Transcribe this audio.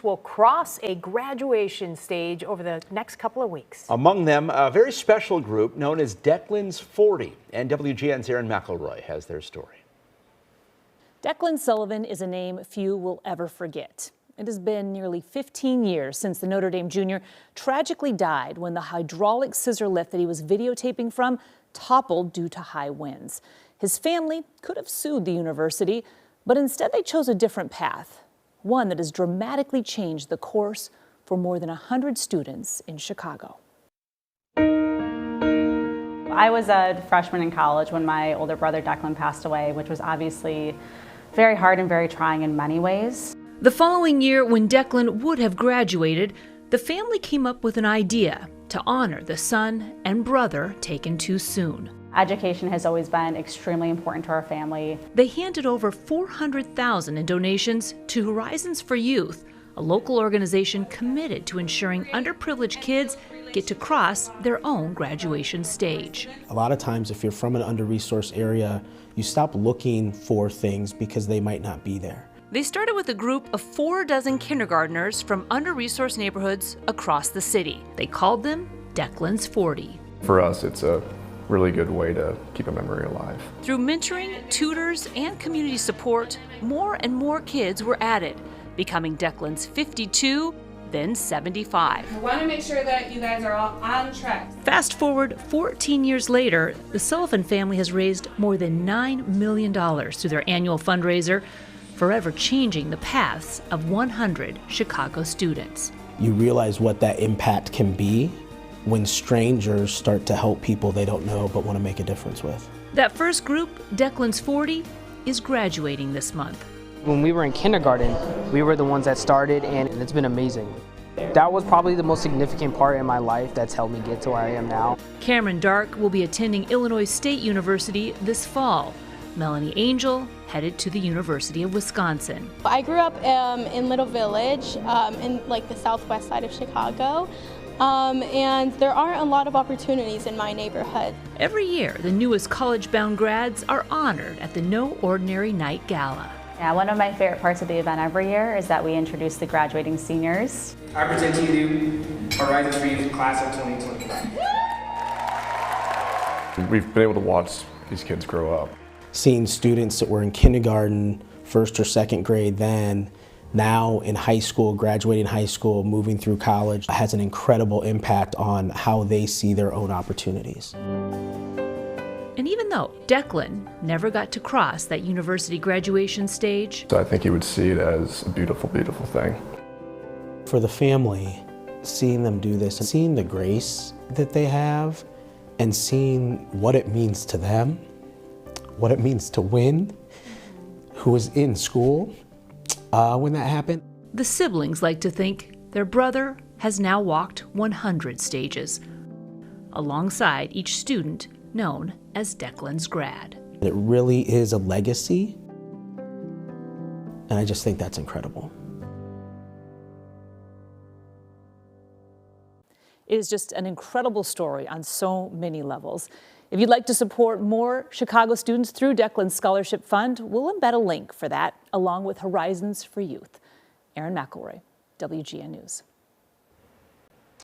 will cross a graduation stage over the next couple of weeks. Among them, a very special group known as Declan's 40. And WGN's Aaron McElroy has their story. Declan Sullivan is a name few will ever forget. It has been nearly 15 years since the Notre Dame junior tragically died when the hydraulic scissor lift that he was videotaping from toppled due to high winds. His family could have sued the university, but instead they chose a different path, one that has dramatically changed the course for more than 100 students in Chicago. I was a freshman in college when my older brother Declan passed away, which was obviously very hard and very trying in many ways. The following year, when Declan would have graduated, the family came up with an idea to honor the son and brother taken too soon. Education has always been extremely important to our family. They handed over $400,000 in donations to Horizons for Youth, a local organization committed to ensuring underprivileged kids get to cross their own graduation stage. A lot of times, if you're from an under-resourced area, you stop looking for things because they might not be there. They started with a group of 4 kindergartners from under-resourced neighborhoods across the city. They called them Declan's 40. For us, it's a really good way to keep a memory alive. Through mentoring, tutors, and community support, more and more kids were added, becoming Declan's 52, then 75. I want to make sure that you guys are all on track. Fast forward 14 years later, the Sullivan family has raised more than $9 million through their annual fundraiser, forever changing the paths of 100 Chicago students. You realize what that impact can be when strangers start to help people they don't know but want to make a difference with. That first group, Declan's 40, is graduating this month. When we were in kindergarten, we were the ones that started, and it's been amazing. That was probably the most significant part in my life that's helped me get to where I am now. Cameron Dark will be attending Illinois State University this fall. Melanie Angel headed to the University of Wisconsin. I grew up in Little Village, in like the southwest side of Chicago. And there aren't a lot of opportunities in my neighborhood. Every year, the newest college-bound grads are honored at the No Ordinary Night Gala. Yeah, one of my favorite parts of the event every year is that we introduce the graduating seniors. I present to you the Horizons for Youth class of 2020. We've been able to watch these kids grow up. Seeing students that were in kindergarten, first or second grade then, now in high school, graduating high school, moving through college, has an incredible impact on how they see their own opportunities. And even though Declan never got to cross that university graduation stage, So I think he would see it as a beautiful, beautiful thing. For the family, seeing them do this, and seeing the grace that they have, and seeing what it means to them, what it means to Win, who was in school when that happened. the siblings like to think their brother has now walked 100 stages, alongside each student known as Declan's grad. It really is a legacy, and I just think that's incredible. It is just an incredible story on so many levels. If you'd like to support more Chicago students through Declan's Scholarship Fund, we'll embed a link for that along with Horizons for Youth. Aaron McElroy, WGN News.